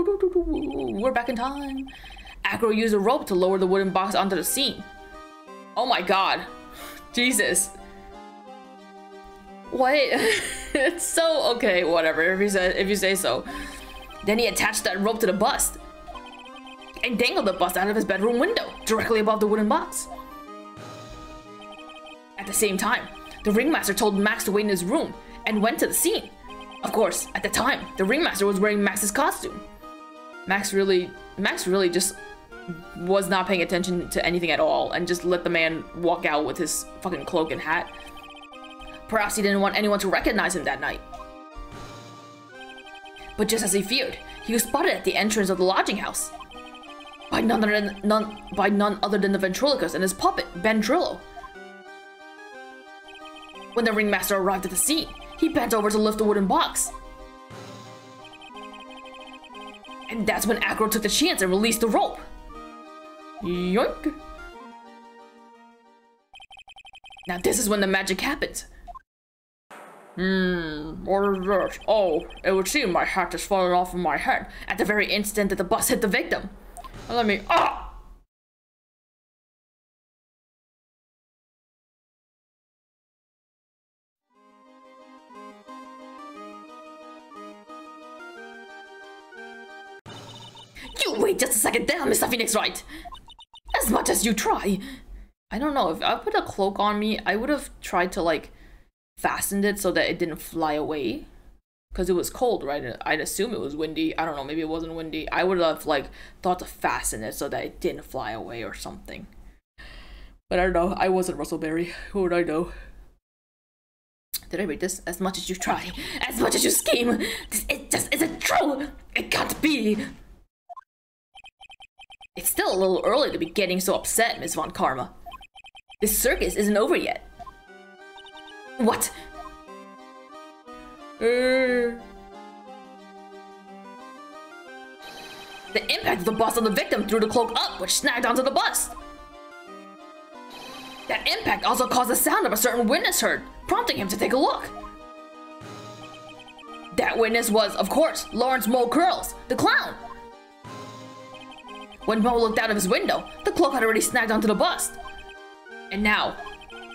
We're back in time. Acro used a rope to lower the wooden box onto the scene. Oh my god. Jesus. What? It's so okay, whatever, if you say so. Then he attached that rope to the bust and dangled the bust out of his bedroom window, directly above the wooden box. At the same time, the ringmaster told Max to wait in his room and went to the scene. Of course, at the time, the ringmaster was wearing Max's costume. Max really just was not paying attention to anything at all and just let the man walk out with his fucking cloak and hat. Perhaps he didn't want anyone to recognize him that night. But just as he feared, he was spotted at the entrance of the lodging house by none other than the ventriloquist and his puppet, Ben Trillo. When the ringmaster arrived at the scene, he bent over to lift the wooden box. And that's when Acro took the chance and released the rope. Yoink! Now this is when the magic happens. What is this? Oh, it would seem my hat has fallen off of my head at the very instant that the bus hit the victim. Let me... Ah! You wait just a second there, Mr. Phoenix Wright! As much as you try! I don't know, if I put a cloak on me, I would have tried to, like, fastened it so that it didn't fly away. Because it was cold, right? I'd assume it was windy. I don't know, maybe it wasn't windy. I would have, like, thought to fasten it so that it didn't fly away or something. But I don't know, I wasn't Russell Berry. Who would I know? Did I read this? As much as you try, as much as you scheme, this just isn't true! It can't be! It's still a little early to be getting so upset, Miss Von Karma. This circus isn't over yet. What? The impact of the bust on the victim threw the cloak up, which snagged onto the bust. That impact also caused the sound of a certain witness heard, prompting him to take a look. That witness was, of course, Lawrence Mo Curls, the clown. When Mo looked out of his window, the cloak had already snagged onto the bust. And now,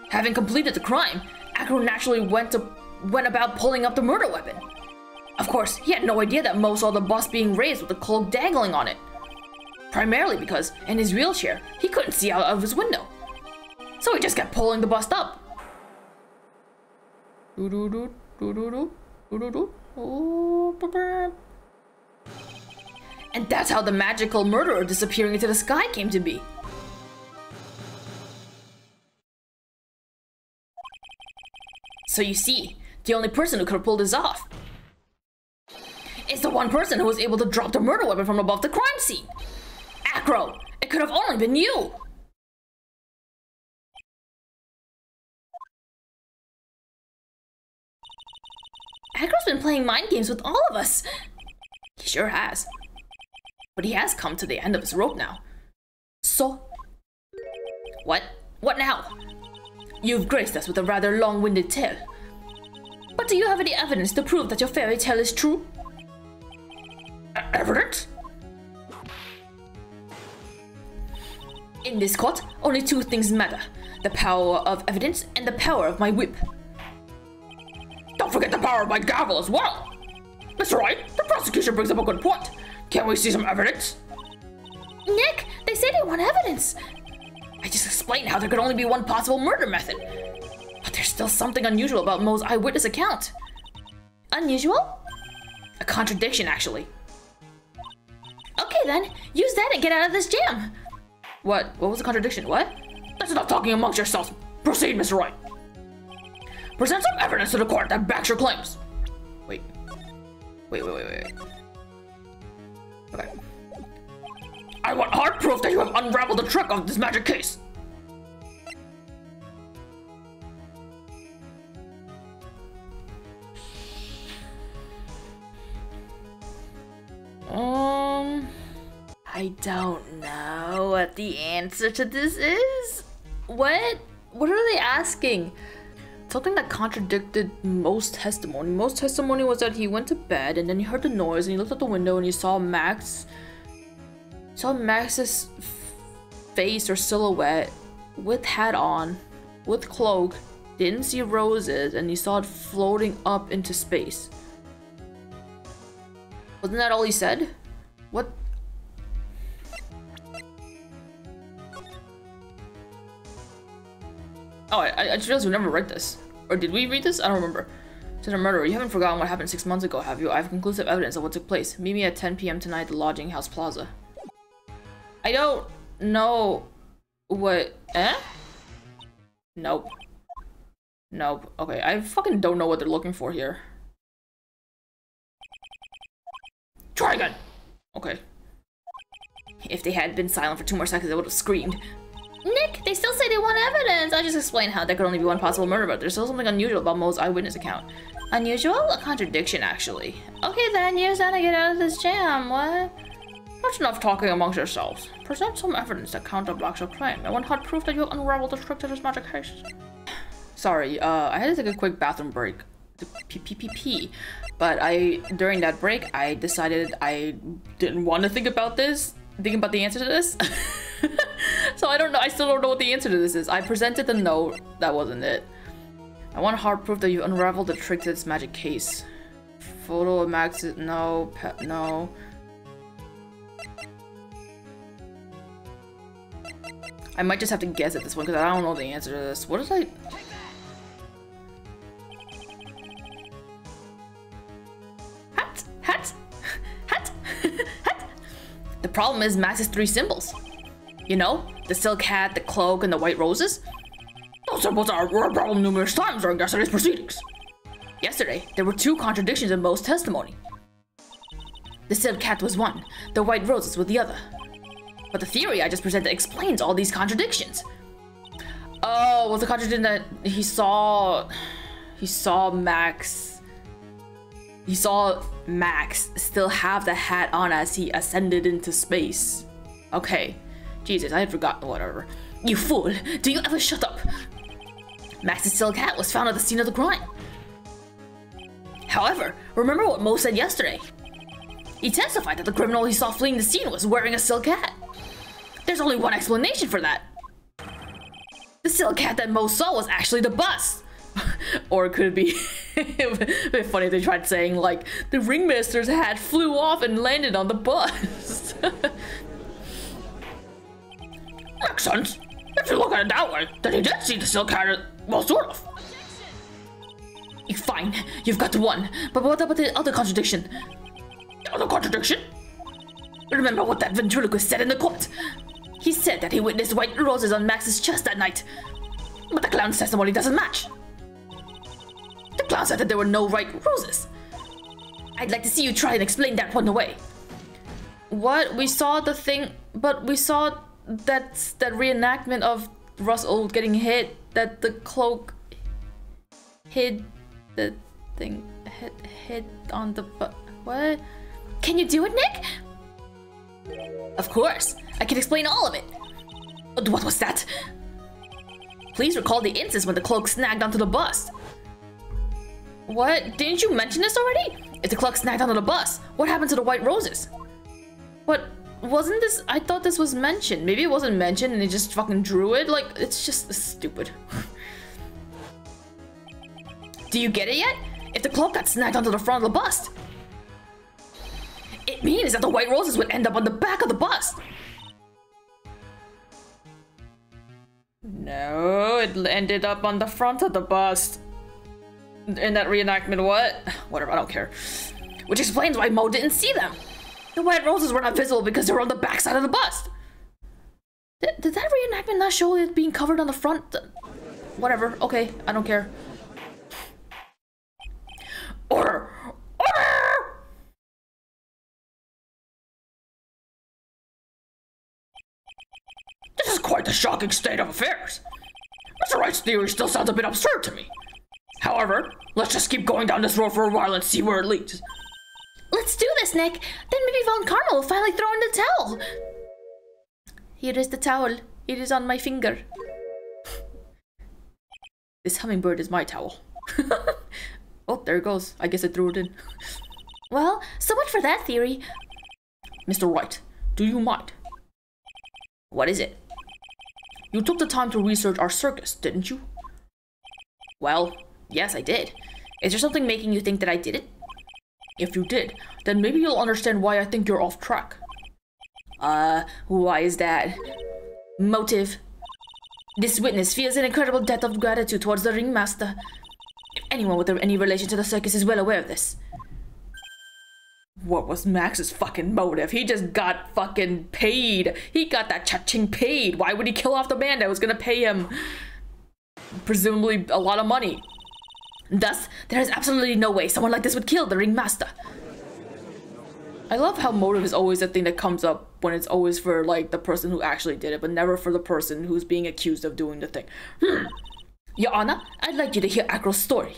having completed the crime, Acro naturally went about pulling up the murder weapon. Of course, he had no idea that Mo saw the bust being raised with the cloak dangling on it. Primarily because, in his wheelchair, he couldn't see out of his window. So he just kept pulling the bust up. And that's how the magical murderer disappearing into the sky came to be. So you see, the only person who could have pulled this off is the one person who was able to drop the murder weapon from above the crime scene. Acro, it could have only been you. Acro's been playing mind games with all of us. He sure has. But he has come to the end of his rope now. So? What? What now? You've graced us with a rather long-winded tale. But do you have any evidence to prove that your fairy tale is true? Evidence? In this court, only two things matter. The power of evidence and the power of my whip. Don't forget the power of my gavel as well! Mr. Wright, the prosecution brings up a good point. Can't we see some evidence? Nick, they say they want evidence. I just explained how there could only be one possible murder method. But there's still something unusual about Mo's eyewitness account. Unusual? A contradiction, actually. Okay then, use that and get out of this jam. What? What was the contradiction? What? That's enough talking amongst yourselves. Proceed, Mr. Wright. Present some evidence to the court that backs your claims. Wait. Okay. I want hard proof that you have unraveled the trick of this magic case. I don't know what the answer to this is. What are they asking? something that contradicted most testimony. Most testimony was that he went to bed and then he heard the noise and he looked out the window and he saw Max's face or silhouette with hat on, with cloak, didn't see roses, and he saw it floating up into space. Wasn't that all he said? What? Oh, I just realized we never read this. Or did we read this? I don't remember. To the murderer, you haven't forgotten what happened 6 months ago, have you? I have conclusive evidence of what took place. Meet me at 10 p.m. tonight at the Lodging House Plaza. I don't know what... Eh? Nope. Nope. Okay, I fucking don't know what they're looking for here. Try again! Okay. If they had been silent for 2 more seconds, I would have screamed. Nick, they still say they want evidence! I just explained how there could only be one possible murder, but there's still something unusual about Mo's eyewitness account. Unusual? A contradiction, actually. Okay then, you're trying to get out of this jam, what? That's enough talking amongst yourselves. Present some evidence that counterblocks your claim. I want hard proof that you unraveled the trick to this magic case. Sorry, I had to take a quick bathroom break. To pee. But during that break, I decided I didn't want to think about the answer to this. So I don't know, I still don't know what the answer to this is. I presented the note, that wasn't it. I want hard proof that you unraveled the trick to this magic case. Photo of Max, no, no. I might just have to guess at this one because I don't know the answer to this. What is I... Hat. The problem is Max's 3 symbols. You know, the silk hat, the cloak, and the white roses. Those symbols were a problem numerous times during yesterday's proceedings. Yesterday, there were 2 contradictions in Mo's testimony. The silk hat was one, the white roses were the other. But the theory I just presented explains all these contradictions. Oh, was the contradiction that he saw Max still have the hat on as he ascended into space. Okay. Jesus, I had forgotten, whatever. You fool! Do you ever shut up? Max's silk hat was found at the scene of the crime. However, remember what Mo said yesterday. He testified that the criminal he saw fleeing the scene was wearing a silk hat. There's only one explanation for that. The silk hat that Mo saw was actually the bus. Or it could be... it would be funny if they tried saying, like, the ringmaster's hat flew off and landed on the bus. Makes sense. If you look at it that way, then he did see the silk hat, well, sort of. Fine, you've got one, but what about the other contradiction? The other contradiction? Remember what that ventriloquist said in the court. He said that he witnessed white roses on Max's chest that night, but the clown's testimony doesn't match. The clown said that there were no white roses. I'd like to see you try and explain that one away. What? We saw the thing, but we saw that reenactment of Russell getting hit, that the cloak hid the thing, hit on the what? Can you do it, Nick? Of course, I can explain all of it. What was that? Please recall the instance when the cloak snagged onto the bus. What? Didn't you mention this already? If the cloak snagged onto the bus, what happened to the white roses? What? Wasn't this? I thought this was mentioned. Maybe it wasn't mentioned and they just fucking drew it. Like, it's just stupid. Do you get it yet? If the cloak got snagged onto the front of the bus, it means that the white roses would end up on the back of the bus. No, it ended up on the front of the bus. In that reenactment, what? Whatever, I don't care. Which explains why Mo didn't see them. The white roses were not visible because they were on the back side of the bust. Did that reenactment not show it being covered on the front? Whatever, okay, I don't care. Order! Order! This is quite the shocking state of affairs. Mr. Wright's theory still sounds a bit absurd to me. However, let's just keep going down this road for a while and see where it leads. Let's do this, Nick. Then maybe Von Karma will finally throw in the towel. Here is the towel. It is on my finger. This hummingbird is my towel. Oh, there it goes. I guess I threw it in. Well, so much for that theory. Mr. Wright, do you mind? What is it? You took the time to research our circus, didn't you? Well, yes, I did. Is there something making you think that I did it? If you did, then maybe you'll understand why I think you're off track. Why is that? Motive. This witness feels an incredible debt of gratitude towards the ringmaster. If anyone with any relation to the circus is well aware of this. What was Max's fucking motive? He just got fucking paid. He got that cha-ching paid. Why would he kill off the man that was gonna pay him presumably a lot of money? Thus, there is absolutely no way someone like this would kill the ringmaster. I love how motive is always the thing that comes up when it's always for like the person who actually did it, but never for the person who's being accused of doing the thing. Your Honor, I'd like you to hear Acro's story.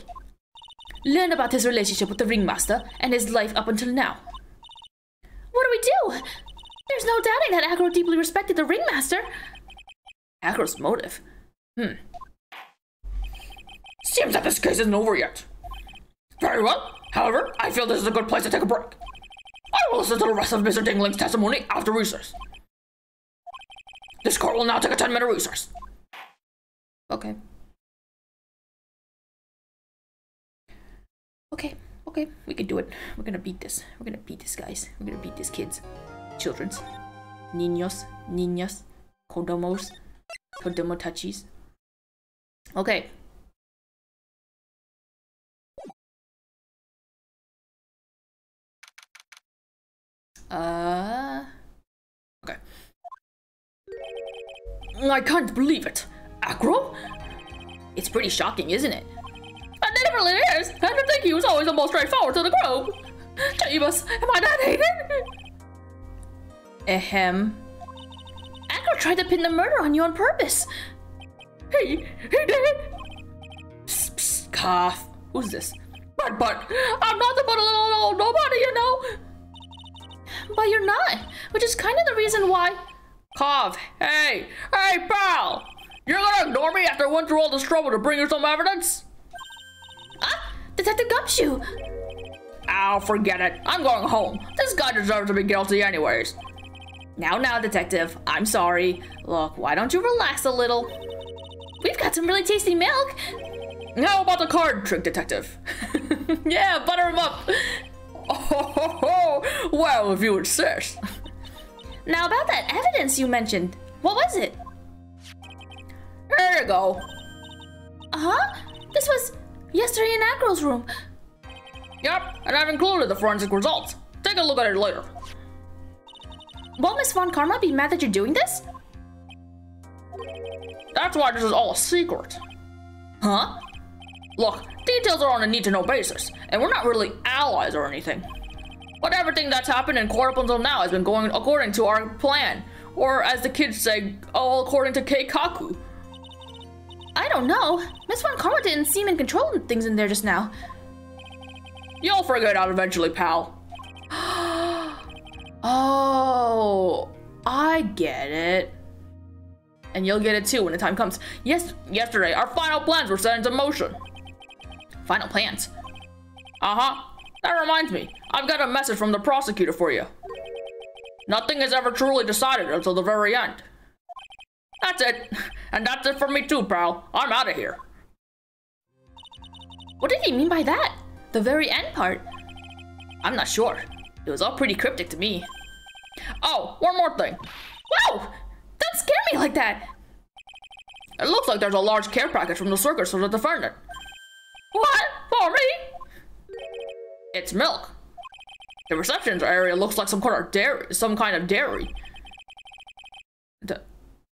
Learn about his relationship with the ringmaster and his life up until now. What do we do? There's no doubting that Acro deeply respected the ringmaster. Acro's motive? Seems that this case isn't over yet. Very well. However, I feel this is a good place to take a break. I will listen to the rest of Mr. Dingling's testimony after recess. This court will now take a 10-minute recess. Okay. Okay, we can do it. We're gonna beat this. We're gonna beat this, guys. We're gonna beat these kids. Children's. Niños, niñas, kodomos, kodomotachis. Okay. Okay. I can't believe it. Acro? It's pretty shocking, isn't it? And it really is. I didn't think he was always the most straightforward to the group. Jeebus, am I that hated? Ahem. Acro tried to pin the murder on you on purpose. He did? Psst, psst, cough. Who's this? But, I'm not the but a little old nobody, you know? But you're not, which is kind of the reason why. Cough. Hey, pal! You're gonna ignore me after I went through all this trouble to bring you some evidence? Detective Gumshoe! Ow, forget it. I'm going home. This guy deserves to be guilty anyways. Now, detective. I'm sorry. Look, why don't you relax a little? We've got some really tasty milk. How about the card trick, detective? Yeah, butter him up. Oh, well, if you insist. Now about that evidence you mentioned, what was it? There you go. This was yesterday in Acro's room. Yep, and I've included the forensic results. Take a look at it later. Won't Miss Von Karma be mad that you're doing this? That's why this is all a secret. Huh? Look, details are on a need-to-know basis, and we're not really allies or anything. But everything that's happened in court up until now has been going according to our plan. Or as the kids say, all according to Keikaku. I don't know. Miss Von Karma didn't seem in control of things in there just now. You'll figure it out eventually, pal. Oh, I get it. And you'll get it too when the time comes. Yes, yesterday our final plans were set into motion. Final plans? That reminds me, I've got a message from the prosecutor for you. Nothing is ever truly decided until the very end. That's it. And that's it for me too, pal. I'm out of here. What did he mean by that? The very end part? I'm not sure. It was all pretty cryptic to me. Oh, one more thing. Whoa! Don't scare me like that! It looks like there's a large care package from the circus for the defendant. What? For me? It's milk. The reception area looks like some kind of dairy.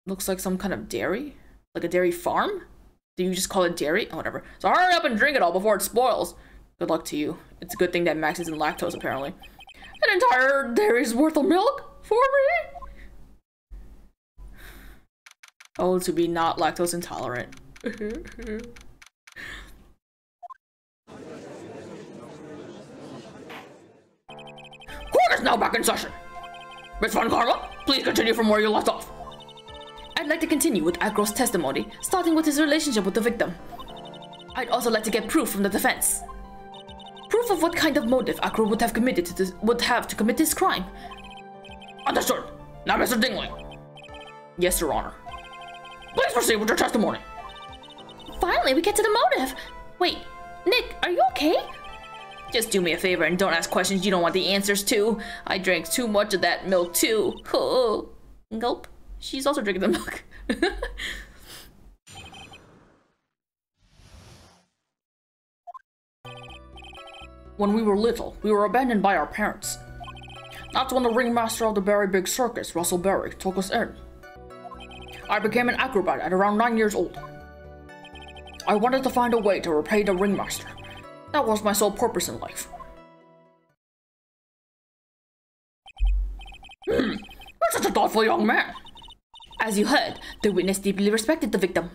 Looks like some kind of dairy? Like a dairy farm? Do you just call it dairy? Oh, whatever. So hurry up and drink it all before it spoils. Good luck to you. It's a good thing that Max isn't lactose, apparently. An entire dairy's worth of milk? For me? Oh, to be not lactose intolerant. Court is now back in session. Miss Von Karma, please continue from where you left off. I'd like to continue with Acro's testimony, starting with his relationship with the victim. I'd also like to get proof from the defense. Proof of what kind of motive Acro would have to commit this crime. Understood. Now, Mr. Dingling. Yes, Your Honor. Please proceed with your testimony. Finally, we get to the motive. Wait, Nick, are you okay? Just do me a favor and don't ask questions you don't want the answers to. I drank too much of that milk too. Oh. Gulp. She's also drinking the milk. When we were little, we were abandoned by our parents. That's when the ringmaster of the Very Big Circus, Russell Berry, took us in. I became an acrobat at around 9 years old. I wanted to find a way to repay the ringmaster. That was my sole purpose in life. You're such a thoughtful young man. As you heard, the witness deeply respected the victim.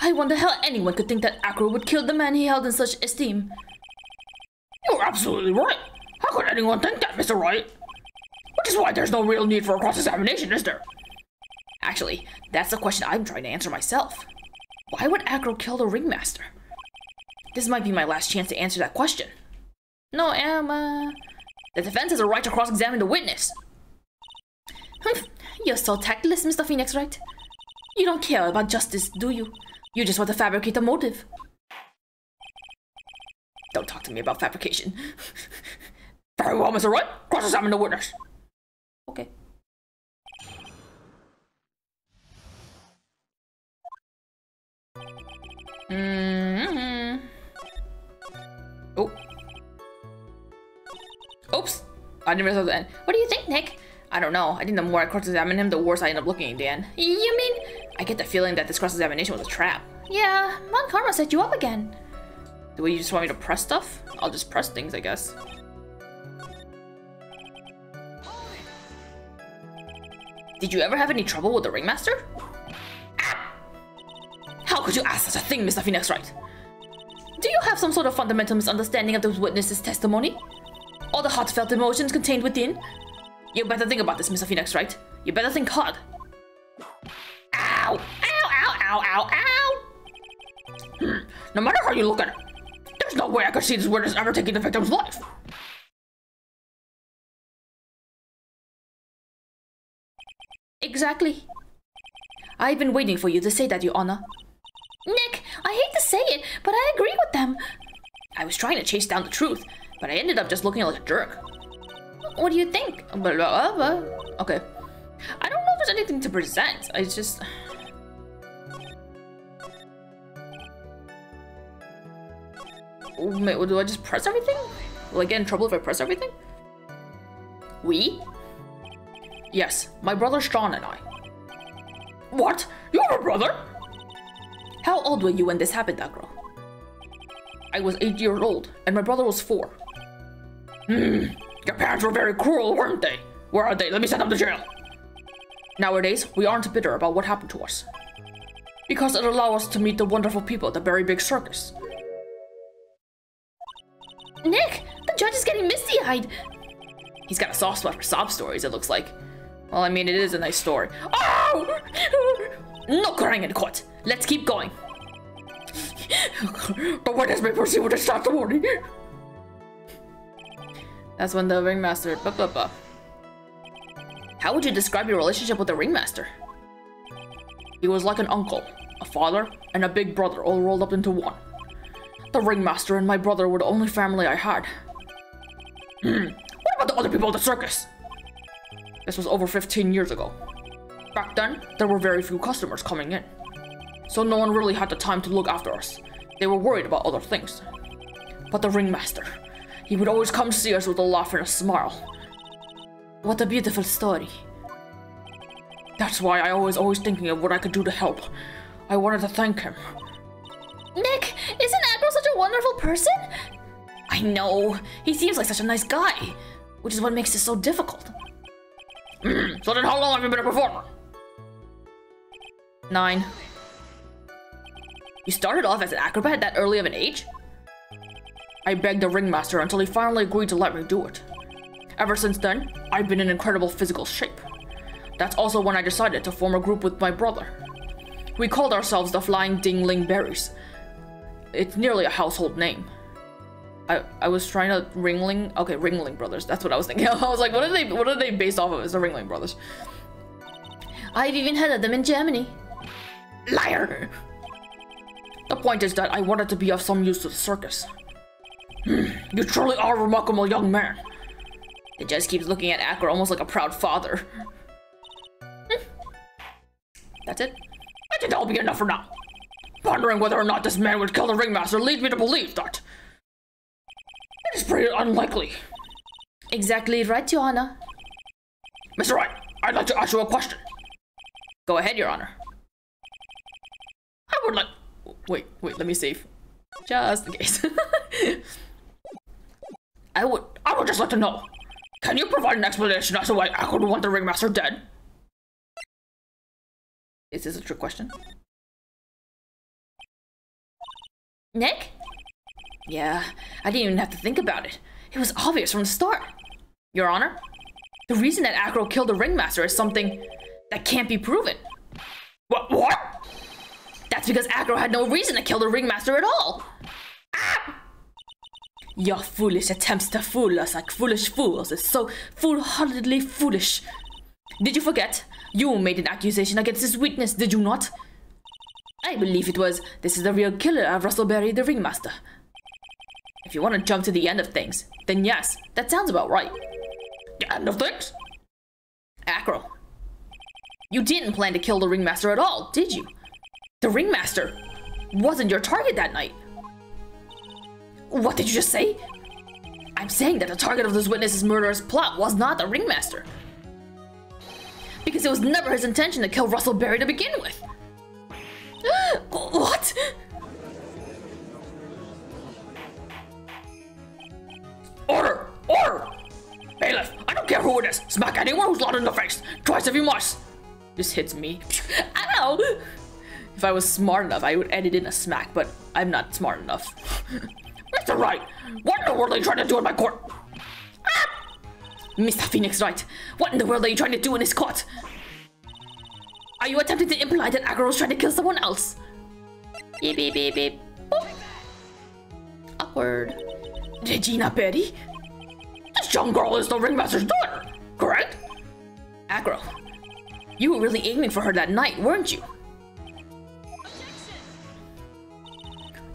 I wonder how anyone could think that Acro would kill the man he held in such esteem. You're absolutely right. How could anyone think that, Mr. Wright? Which is why there's no real need for a cross-examination, is there? Actually, that's the question I'm trying to answer myself. Why would Acro kill the ringmaster? This might be my last chance to answer that question. No, Emma. The defense has a right to cross-examine the witness. You're so tactless, Mr. Phoenix Wright. You don't care about justice, do you? You just want to fabricate a motive. Don't talk to me about fabrication. Very well, Mr. Wright. Cross-examine the witness. Okay. Oh. Oops. I didn't realize that was the end. What do you think, Nick? I don't know. I think the more I cross-examine him, the worse I end up looking in the end. You mean? I get the feeling that this cross-examination was a trap. Yeah, Mon Karma set you up again. The way you just want me to press stuff? I'll just press things, I guess. Did you ever have any trouble with the ringmaster? How could you ask such a thing, Mr. Phoenix Wright? Do you have some sort of fundamental misunderstanding of the witness's testimony? All the heartfelt emotions contained within? You better think about this, Mr. Phoenix Wright. You better think hard. Ow! Ow, ow, ow, ow, ow! No matter how you look at it, there's no way I could see this witness ever taking the victim's life. Exactly. I've been waiting for you to say that, Your Honor. Nick, I hate to say it, but I agree with them. I was trying to chase down the truth, but I ended up just looking like a jerk. What do you think? Okay. I don't know if there's anything to present. I just... Wait, do I just press everything? Will I get in trouble if I press everything? We? Yes, my brother Sean and I. What? You have a brother? How old were you when this happened, Agro? I was 8 years old, and my brother was 4. Your parents were very cruel, weren't they? Where are they? Let me send them to jail. Nowadays, we aren't bitter about what happened to us. Because it allowed us to meet the wonderful people at the Very Big Circus. Nick, the judge is getting misty-eyed. He's got a soft spot for sob stories, it looks like. Well, I mean, it is a nice story. Oh! No crying in court. Let's keep going. The witness may proceed with his testimony. That's when the ringmaster... How would you describe your relationship with the ringmaster? He was like an uncle, a father, and a big brother all rolled up into one. The ringmaster and my brother were the only family I had. What about the other people at the circus? This was over 15 years ago. Back then, there were very few customers coming in. So no one really had the time to look after us. They were worried about other things. But the ringmaster, he would always come see us with a laugh and a smile. What a beautiful story. That's why I was always thinking of what I could do to help. I wanted to thank him. Nick, isn't Agro such a wonderful person? I know. He seems like such a nice guy, which is what makes this so difficult. So then how long have you been a performer? 9. You started off as an acrobat at that early of an age? I begged the ringmaster until he finally agreed to let me do it. Ever since then, I've been in incredible physical shape. That's also when I decided to form a group with my brother. We called ourselves the Flying Dingling Berries. it's nearly a household name. I was trying to Ringling. Okay, Ringling Brothers. That's what I was thinking. I was like, what are they based off of? It's the Ringling Brothers. I've even heard of them in Germany. Liar! The point is that I wanted to be of some use to the circus. You truly are a remarkable young man. It just keeps looking at Acro almost like a proud father. That's it? I think that'll be enough for now. Pondering whether or not this man would kill the ringmaster leads me to believe that it is pretty unlikely. Exactly right, Your Honor. Mr. Wright, I'd like to ask you a question. Go ahead, Your Honor. I would like... Wait, let me save. Just in case. I would just like to know. Can you provide an explanation as to why Acro would want the ringmaster dead? Is this a trick question? Nick? Yeah, I didn't even have to think about it. It was obvious from the start. Your Honor, the reason that Acro killed the ringmaster is something that can't be proven. What? That's because Acro had no reason to kill the ringmaster at all. Ah! Your foolish attempts to fool us like foolish fools is so foolhardily foolish. Did you forget? You made an accusation against this witness, did you not? I believe it was, this is the real killer of Rustleberry the ringmaster. If you want to jump to the end of things, then yes, that sounds about right. The end of things? Acro, you didn't plan to kill the ringmaster at all, did you? The ringmaster wasn't your target that night. What did you just say? I'm saying that the target of this witness's murderous plot was not the ringmaster. Because it was never his intention to kill Rustleberry to begin with. What? Order! Order! Bailiff, I don't care who it is. Smack anyone who's loud in the face. Twice if you must. This hits me. Ow! If I was smart enough, I would edit in a smack, but I'm not smart enough. Mr. Wright, what in the world are you trying to do in my court? Ah! Mr. Phoenix Wright, what in the world are you trying to do in his court? Are you attempting to imply that Acro was trying to kill someone else? Beep, beep, beep, beep. Boop. Awkward. Regina Berry? This young girl is the ringmaster's daughter, correct? Acro, you were really aiming for her that night, weren't you?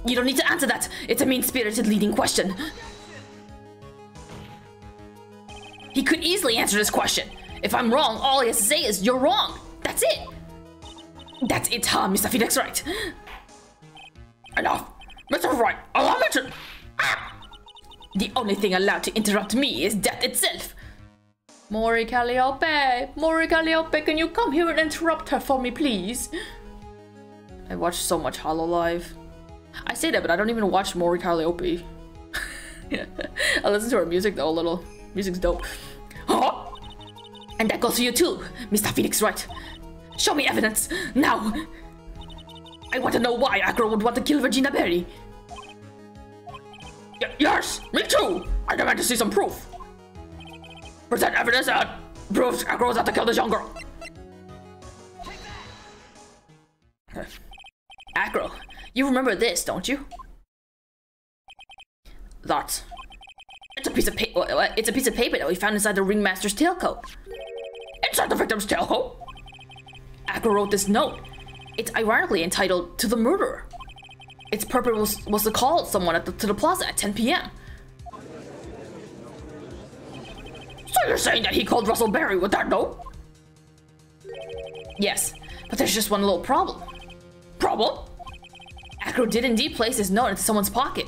You don't need to answer that. It's a mean-spirited leading question. He could easily answer this question. If I'm wrong, all he has to say is, you're wrong. That's it. That's it, huh, Mr. Phoenix Wright? Enough. Mr. Wright, allow me to... Ah! The only thing allowed to interrupt me is death itself. Mori Calliope! Mori Calliope, can you come here and interrupt her for me, please? I watched so much Hololive. I say that, but I don't even watch Mori Calliope. I listen to her music though a little. Music's dope. Huh? And that goes for you too, Mr. Phoenix Wright. Show me evidence, now! I want to know why Acro would want to kill Regina Berry. Yes, me too! I demand to see some proof. Present evidence that proves Acro was out to kill this young girl. Acro, you remember this, don't you? That. It's a piece of paper that we found inside the ringmaster's tailcoat. Inside the victim's tailcoat? Acro wrote this note. It's ironically entitled "To the Murderer." Its purpose was to call someone to the plaza at 10 p.m. So you're saying that he called Rustleberry with that note? Yes, but there's just one little problem. Problem? Acro did indeed place his note into someone's pocket.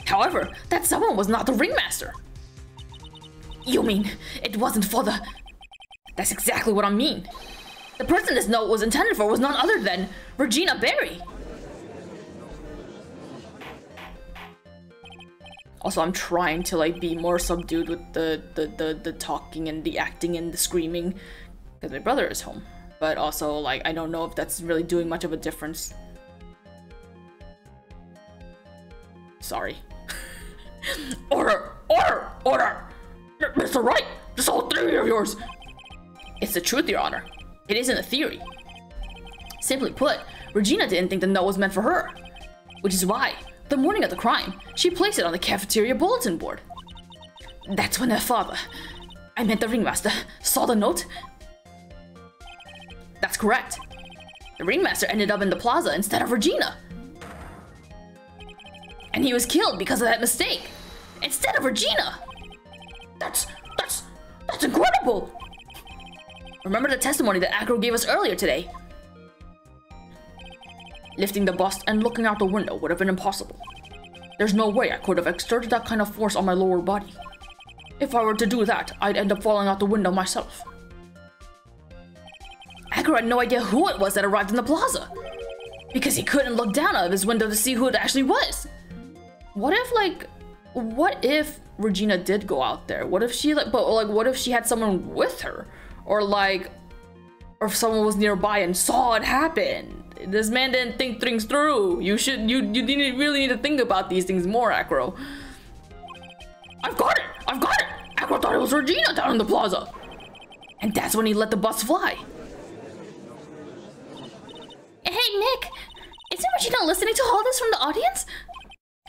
However, that someone was not the ringmaster. You mean it wasn't for the... That's exactly what I mean. The person this note was intended for was none other than Regina Berry. Also, I'm trying to like be more subdued with the talking and the acting and the screaming because my brother is home. But also, like, I don't know if that's really doing much of a difference. Sorry. Order! Order! Order! Mr. Wright, this whole theory of yours... It's the truth, Your Honor. It isn't a theory. Simply put, Regina didn't think the note was meant for her. Which is why, the morning of the crime, she placed it on the cafeteria bulletin board. That's when her father, I meant the ringmaster, saw the note. That's correct. The ringmaster ended up in the plaza instead of Regina. And he was killed because of that mistake, instead of Regina. That's incredible. Remember the testimony that Acro gave us earlier today? Lifting the bust and looking out the window would have been impossible. There's no way I could have exerted that kind of force on my lower body. If I were to do that, I'd end up falling out the window myself. Acro had no idea who it was that arrived in the plaza, because he couldn't look down out of his window to see who it actually was. What if Regina did go out there? What if she what if she had someone with her? Or if someone was nearby and saw it happen? This man didn't think things through. You really need to think about these things more, Acro. I've got it! Acro thought it was Regina down in the plaza. And that's when he let the bus fly. Hey, Nick! Isn't Regina listening to all this from the audience?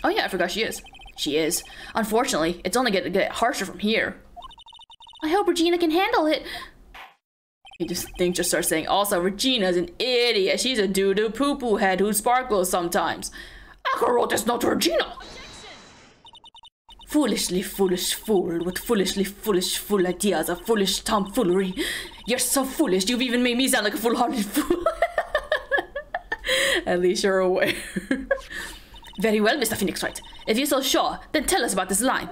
Oh yeah, I forgot she is. She is. Unfortunately, it's only gonna get harsher from here. I hope Regina can handle it. He just starts saying, also, Regina's an idiot. She's a doo-doo poo-poo head who sparkles sometimes. Acro wrote this note to Regina. Foolishly foolish fool with foolishly foolish fool ideas of foolish tomfoolery. You're so foolish, you've even made me sound like a fool-hearted fool. At least you're aware. Very well, Mr. Phoenix Wright. If you're so sure, then tell us about this line.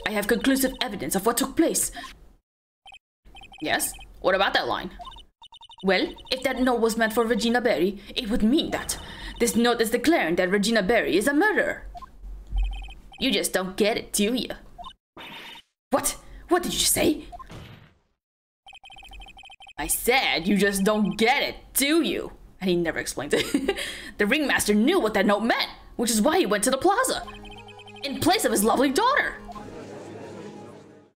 I have conclusive evidence of what took place. Yes? What about that line? Well, if that note was meant for Regina Berry, it would mean that this note is declaring that Regina Berry is a murderer. You just don't get it, do you? What? What did you say? I said you just don't get it, do you? And he never explained it. The ringmaster knew what that note meant, which is why he went to the plaza. In place of his lovely daughter.